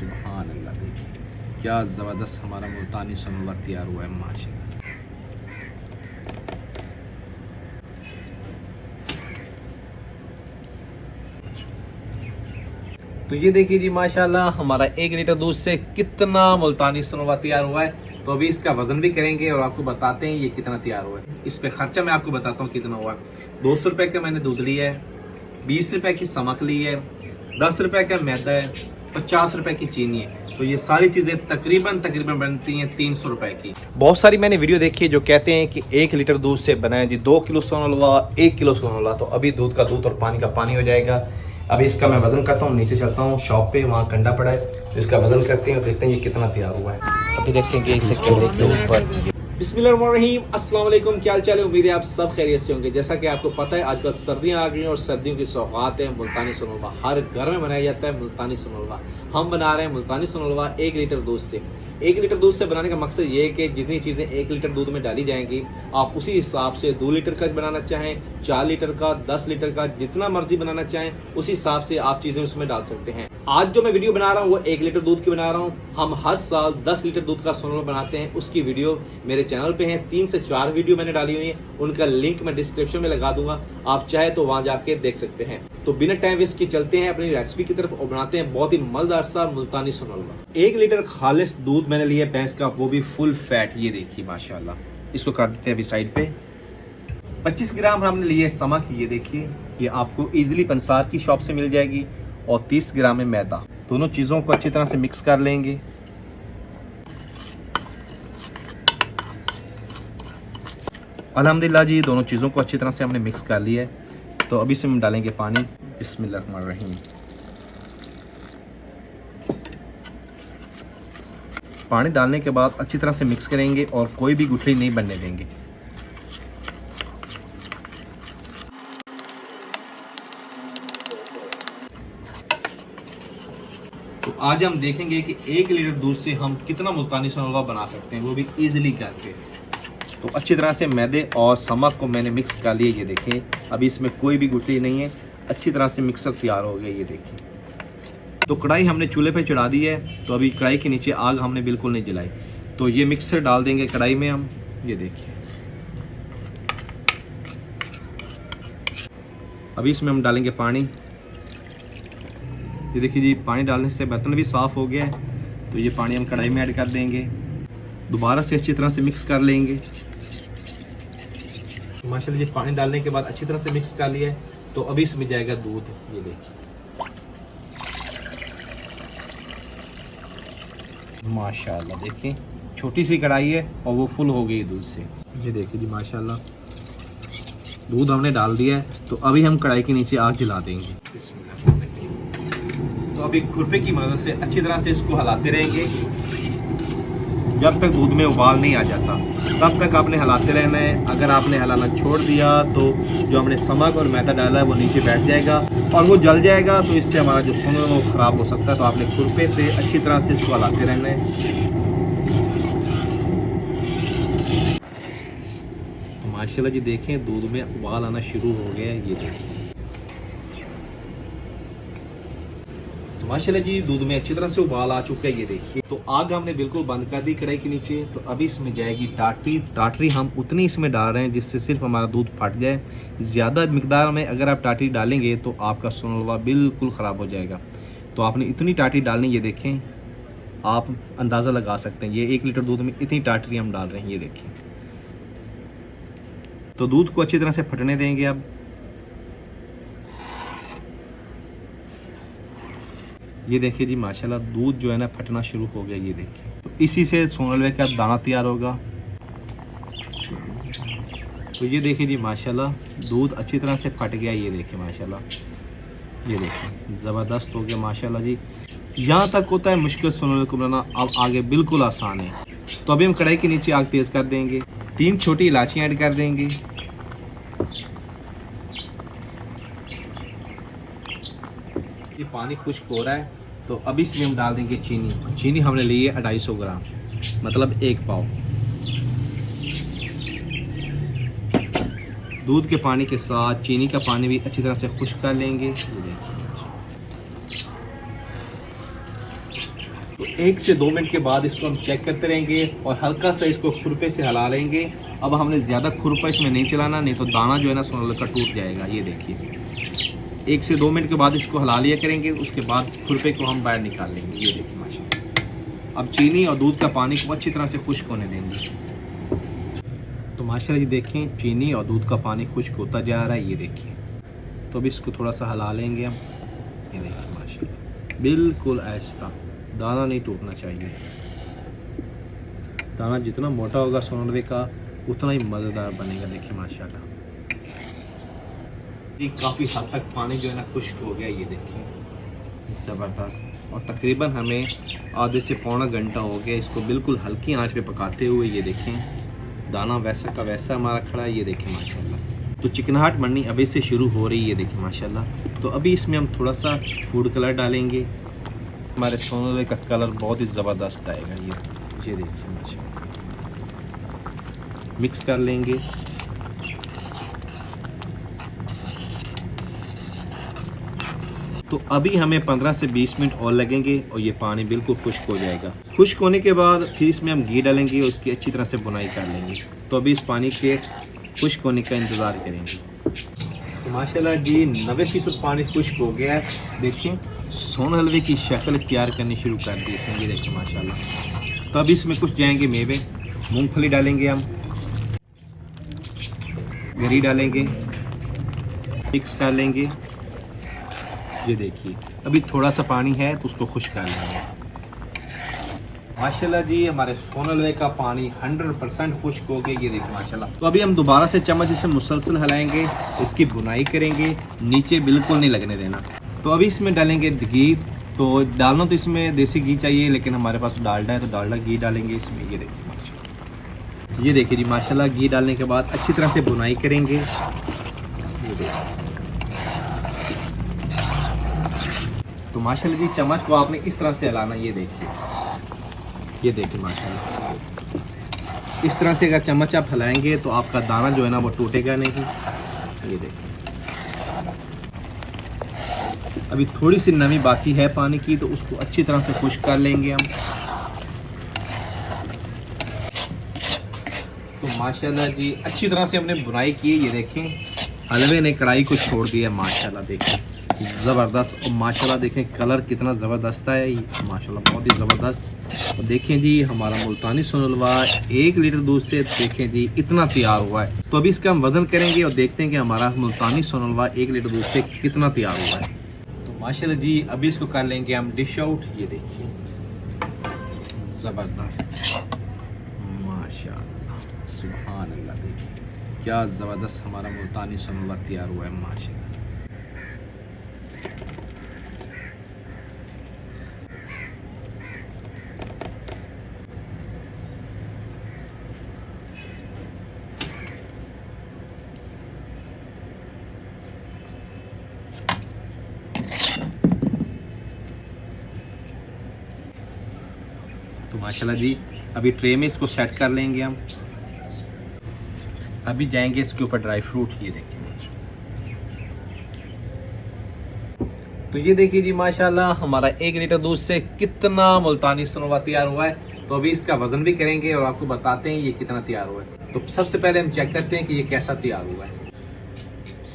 सुभान अल्लाह, देखिए क्या ज़बरदस्त हमारा मुल्तानी सनोल्वा तैयार हुआ है माशाल्लाह। तो ये देखिए जी माशाल्लाह हमारा 1 लीटर दूध से कितना मुल्तानी सनोल्वा तैयार हुआ है। तो अभी इसका वजन भी करेंगे और आपको बताते हैं ये कितना तैयार हुआ है। इस पे खर्चा मैं आपको बताता हूँ कितना हुआ है। 200 रुपये का मैंने दूध लिया है, 20 रुपये की समक ली है, 10 रुपये का मैदा है, 50 रुपए की चीनी है। तो ये सारी चीज़ें तकरीबन बनती हैं 300 रुपए की। बहुत सारी मैंने वीडियो देखी है जो कहते हैं कि 1 लीटर दूध से बनाए जी 2 किलो सनोल्वा, 1 किलो सनोल्वा। तो अभी दूध का दूध और पानी का पानी हो जाएगा। अभी इसका मैं वजन करता हूँ, नीचे चलता हूँ शॉप पे, वहाँ कंडा पड़ा है, तो इसका वजन करते हैं और देखते हैं ये कितना तैयार हुआ है। अभी देखेंगे इसे कंडे के ऊपर। बिस्मिल्लाहिर्रहमानिर्रहीम, अस्सलाम वालेकुम, क्या हाल चाल है? उम्मीद है आप सब खैरियत से होंगे। जैसा कि आपको पता है आजकल सर्दियां आ गई हैं और सर्दियों की सौगात है मुल्तानी सनोल्वा। हर घर में बनाया जाता है मुल्तानी सनोल्वा। हम बना रहे हैं मुल्तानी सनोल्वा 1 लीटर दूध से। 1 लीटर दूध से बनाने का मकसद ये है कि जितनी चीज़ें 1 लीटर दूध में डाली जाएंगी आप उसी हिसाब से 2 लीटर का बनाना चाहें, 4 लीटर का, 10 लीटर का, जितना मर्जी बनाना चाहें उसी हिसाब से आप चीज़ें उसमें डाल सकते हैं। आज जो मैं वीडियो बना रहा हूँ वो 1 लीटर दूध की बना रहा हूँ। हम हर साल 10 लीटर दूध का सनोल्वा बनाते हैं, उसकी वीडियो मेरे चैनल पे है। 3 से 4 वीडियो मैंने डाली हुई है, उनका लिंक मैं डिस्क्रिप्शन में लगा दूंगा, आप चाहे तो वहां जाके देख सकते हैं। तो बिना टाइम वेस्ट के चलते हैं अपनी रेसिपी की तरफ और बनाते हैं बहुत ही मजेदार सा मुल्तानी सनोल्वा। 1 लीटर खालिश दूध मैंने लिया भैंस का, वो भी फुल फैट। ये देखिए माशाल्लाह, इसको कर देते हैं अभी साइड पे। 25 ग्राम हमने लिए समक, ये देखिए, ये आपको इजीली पंसार की शॉप से मिल जाएगी। और 30 ग्राम में मैदा। दोनों चीज़ों को अच्छी तरह से मिक्स कर लेंगे। अल्हम्दुलिल्लाह जी, दोनों चीज़ों को अच्छी तरह से हमने मिक्स कर लिया है। तो अभी इसमें डालेंगे पानी। बिस्मिल्लाहिर्रहमानिर्रहीम। पानी डालने के बाद अच्छी तरह से मिक्स करेंगे और कोई भी गुठली नहीं बनने देंगे। तो आज हम देखेंगे कि 1 लीटर दूध से हम कितना मुल्तानी सनोल्वा बना सकते हैं, वो भी इजीली करके। तो अच्छी तरह से मैदे और समक को मैंने मिक्स कर लिया। ये देखिए अभी इसमें कोई भी गुठली नहीं है, अच्छी तरह से मिक्सर तैयार हो गया। ये देखिए, तो कढ़ाई हमने चूल्हे पे चढ़ा दी है। तो अभी कढ़ाई के नीचे आग हमने बिल्कुल नहीं जलाई। तो ये मिक्सर डाल देंगे कढ़ाई में हम। ये देखिए, अभी इसमें हम डालेंगे पानी। ये देखिए जी, पानी डालने से बर्तन भी साफ़ हो गया है। तो ये पानी हम कढ़ाई में ऐड कर देंगे, दोबारा से अच्छी तरह से मिक्स कर लेंगे। माशाल्लाह, ये पानी डालने के बाद अच्छी तरह से मिक्स कर लिया है। तो अभी इसमें जाएगा दूध। ये देखिए माशाल्लाह, देखिए छोटी सी कढ़ाई है और वो फुल हो गई दूध से। ये देखिए जी माशाल्लाह, दूध हमने डाल दिया है। तो अभी हम कढ़ाई के नीचे आग जला देंगे। तो अभी खुरपे की मदद से अच्छी तरह से इसको हिलाते रहेंगे जब तक दूध में उबाल नहीं आ जाता, तब तक आपने हिलाते रहना है। अगर आपने हिलाना छोड़ दिया तो जो हमने समक और मैदा डाला है वो नीचे बैठ जाएगा और वो जल जाएगा। तो इससे हमारा जो सनोल्वा है वो ख़राब हो सकता है। तो आपने खुरपे से अच्छी तरह से इसको हिलाते रहना है। तो माशाल्लाह जी, देखें दूध में उबाल आना शुरू हो गया है। ये देखिए, तो माशाल्लाह जी दूध में अच्छी तरह से उबाल आ चुका है। ये देखिए, तो आग हमने बिल्कुल बंद कर दी कढ़ाई के नीचे। तो अभी इसमें जाएगी टाटरी। टाटरी हम उतनी इसमें डाल रहे हैं जिससे सिर्फ हमारा दूध फट जाए। ज़्यादा मिकदार में अगर आप टाटरी डालेंगे तो आपका सनोल्वा बिल्कुल ख़राब हो जाएगा। तो आपने इतनी टाटरी डालनी, ये देखें, आप अंदाज़ा लगा सकते हैं। ये 1 लीटर दूध में इतनी टाटरी हम डाल रहे हैं। ये देखिए, तो दूध को अच्छी तरह से फटने देंगे। अब ये देखिए जी माशाल्लाह, दूध जो है ना फटना शुरू हो गया। ये देखिए, तो इसी से सनोल्वे का दाना तैयार होगा। तो ये देखिए जी माशाल्लाह, दूध अच्छी तरह से फट गया। ये देखिए माशाल्लाह, ये देखिए ज़बरदस्त हो गया माशाल्लाह जी। यहाँ तक होता है मुश्किल सनोल्वे को बनाना, अब आगे बिल्कुल आसान है। तो अभी हम कढ़ाई के नीचे आग तेज़ कर देंगे। 3 छोटी इलायची ऐड कर देंगे। ये पानी खुश्क हो रहा है। तो अभी इसमें हम डाल देंगे चीनी। चीनी हमने ली है 250 ग्राम, मतलब 1 पाव। दूध के पानी के साथ चीनी का पानी भी अच्छी तरह से खुश्क कर लेंगे। तो 1 से 2 मिनट के बाद इसको हम चेक करते रहेंगे और हल्का सा इसको खुरपे से हिला लेंगे। अब हमने ज़्यादा खुरपा इसमें नहीं चलाना, नहीं तो दाना जो है ना सोनल का टूट जाएगा। ये देखिए 1 से 2 मिनट के बाद इसको हिला लिया करेंगे, उसके बाद खुरपे को हम बाहर निकाल लेंगे। ये देखिए माशाल्लाह। अब चीनी और दूध का पानी को अच्छी तरह से खुश्क होने देंगे। तो माशाल्लाह ये देखें चीनी और दूध का पानी खुश्क होता जा रहा है। ये देखिए तो अभी इसको थोड़ा सा हिला लेंगे हम। ये देखिए माशाल्लाह बिल्कुल आहिस्ता, दाना नहीं टूटना चाहिए। दाना जितना मोटा होगा सोनलवे का उतना ही मज़ेदार बनेगा। देखिए माशाल्लाह ये काफ़ी हद तक पानी जो है ना खुश्क हो गया। ये देखिए ज़बरदस्त। और तकरीबन हमें आधे से पौना घंटा हो गया इसको बिल्कुल हल्की आंच पे पकाते हुए। ये देखें दाना वैसा का वैसा हमारा खड़ा है। ये देखें माशाल्लाह। तो चिकनाहट बननी अभी से शुरू हो रही है। देखिए माशाल्लाह। तो अभी इसमें हम थोड़ा सा फूड कलर डालेंगे। हमारे सोनलवे का कलर बहुत ही ज़बरदस्त आएगा। ये देखिए माशाल्लाह। मिक्स कर लेंगे। तो अभी हमें 15 से 20 मिनट और लगेंगे और ये पानी बिल्कुल खुश्क हो जाएगा। खुश्क होने के बाद फिर इसमें हम घी डालेंगे और उसकी अच्छी तरह से बुनाई कर लेंगे। तो अभी इस पानी के खुश्क होने का इंतज़ार करेंगे। तो माशाल्लाह जी 90% पानी खुश्क हो गया है। देखिए सोन हलवे की शक्ल तैयार करनी शुरू कर दी इसने। ये देखिए माशाल्लाह। तो अभी इसमें कुछ जाएंगे मेवे, मूंगफली डालेंगे हम, गरी डालेंगे, मिक्स कर लेंगे। ये देखिए अभी थोड़ा सा पानी है तो उसको खुश्क कर लेंगे। माशाल्लाह जी हमारे सोन हलवे का पानी 100% खुश्क हो गया। ये देखिए माशाल्लाह। तो अभी हम दोबारा से चम्मच इसे मुसलसल हिलाएंगे, इसकी बुनाई करेंगे, नीचे बिल्कुल नहीं लगने देना। तो अभी इसमें डालेंगे घी। तो डालना तो इसमें देसी घी चाहिए, लेकिन हमारे पास डालडा है तो डालडा घी डालेंगे इसमें। ये देखिए माशाल्लाह। ये देखिए जी माशाल्लाह घी डालने के बाद अच्छी तरह से बुनाई करेंगे। ये देखिए तो माशाल्लाह जी चम्मच को आपने इस तरह से हिलाना। ये देखिए माशाल्लाह। इस तरह से अगर चम्मच आप हिलाएंगे तो आपका दाना जो है ना वो टूटेगा नहीं। ये देखिए अभी थोड़ी सी नमी बाकी है पानी की, तो उसको अच्छी तरह से खुश्क कर लेंगे हम। तो माशाल्लाह जी अच्छी तरह से हमने बुनाई की। ये देखें हलवे ने कढ़ाई को छोड़ दिया माशाल्लाह। देखें ज़बरदस्त। और माशाल्लाह देखें कलर कितना ज़बरदस्त है माशाल्लाह, बहुत ही ज़बरदस्त। और देखें जी हमारा मुल्तानी सोन हलवा 1 लीटर दूध से देखें जी इतना तैयार हुआ है। तो अभी इसका हम वज़न करेंगे और देखते हैं कि हमारा मुल्तानी सोन हलवा 1 लीटर दूध से कितना तैयार हुआ है। तो माशाल्लाह जी अभी इसको कर लेंगे हम डिश आउट। ये देखिए ज़बरदस्त माशाल्लाह सुभान अल्लाह। देखिए क्या ज़बरदस्त हमारा मुल्तानी सोन हलवा तैयार हुआ है माशाल्लाह। तो माशाल्लाह जी अभी ट्रे में इसको सेट कर लेंगे हम। अभी जाएंगे इसके ऊपर ड्राई फ्रूट। ये देखिए तो ये देखिए जी माशाल्लाह हमारा 1 लीटर दूध से कितना मुल्तानी सोन हलवा तैयार हुआ है। तो अभी इसका वजन भी करेंगे और आपको बताते हैं ये कितना तैयार हुआ है। तो सबसे पहले हम चेक करते हैं कि ये कैसा तैयार हुआ है।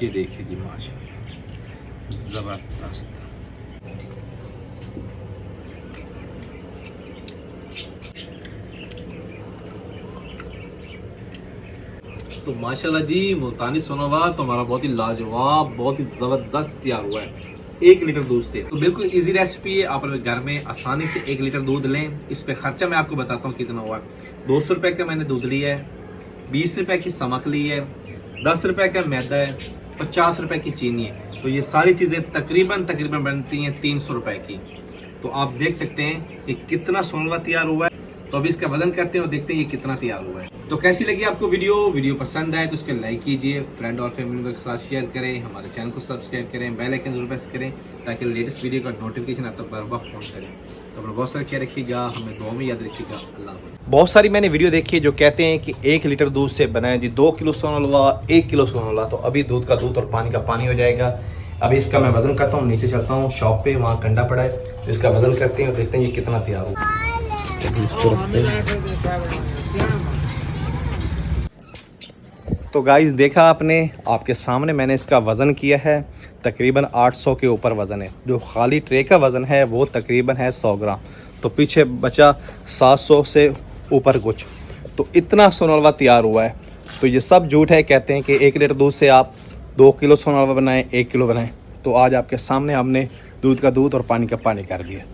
ये देखिए जी माशाल्लाह ज़बरदस्त। तो माशाल्लाह जी मुल्तानी सोन हलवा तो हमारा बहुत ही लाजवाब, बहुत ही ज़बरदस्त तैयार हुआ है 1 लीटर दूध से। तो बिल्कुल इजी रेसिपी है, आप घर में आसानी से 1 लीटर दूध लें। इस पे खर्चा मैं आपको बताता हूँ कितना हुआ। 200 रुपये का मैंने दूध लिया है, 20 रुपये की समक ली है, 10 रुपये का मैदा है, 50 रुपये की चीनी है। तो ये सारी चीज़ें तकरीबन बनती हैं 300 रुपये की। तो आप देख सकते हैं कि कितना सोन हलवा तैयार हुआ है। तो अभी इसका वजन करते हैं और देखते हैं ये कितना तैयार हुआ है। तो कैसी लगी आपको वीडियो पसंद आए तो उसके लाइक कीजिए, फ्रेंड और फैमिली के साथ शेयर करें, हमारे चैनल को सब्सक्राइब करें, बेल आइकन जरूर प्रेस करें ताकि लेटेस्ट वीडियो का नोटिफिकेशन आप तक बर वक्त पहुँच करें। तो अपना बहुत सारा ख्याल रखिएगा, हमें दुआ में याद रखिएगा। अल्लाह हाफ़िज़। बहुत सारी मैंने वीडियो देखी है जो कहते हैं कि 1 लीटर दूध से बनाए जी 2 किलो सोन हलवा, 1 किलो सोन हलवा। तो अभी दूध का दूध और पानी का पानी हो जाएगा। अभी इसका मैं वज़न करता हूँ, नीचे चलता हूँ शॉप पे, वहाँ कंडा पड़ा है, तो इसका वज़न करते हैं और देखते हैं ये कितना तैयार हो। तो गाइस देखा आपने, आपके सामने मैंने इसका वज़न किया है, तकरीबन 800 के ऊपर वज़न है। जो खाली ट्रे का वज़न है वो तकरीबन है 100 ग्राम, तो पीछे बचा 700 से ऊपर कुछ। तो इतना सोना हलवा तैयार हुआ है। तो ये सब झूठ है, कहते हैं कि 1 लीटर दूध से आप 2 किलो सोना हलवा बनाएं, 1 किलो बनाएं। तो आज आपके सामने हमने दूध का दूध और पानी का पानी कर दिया।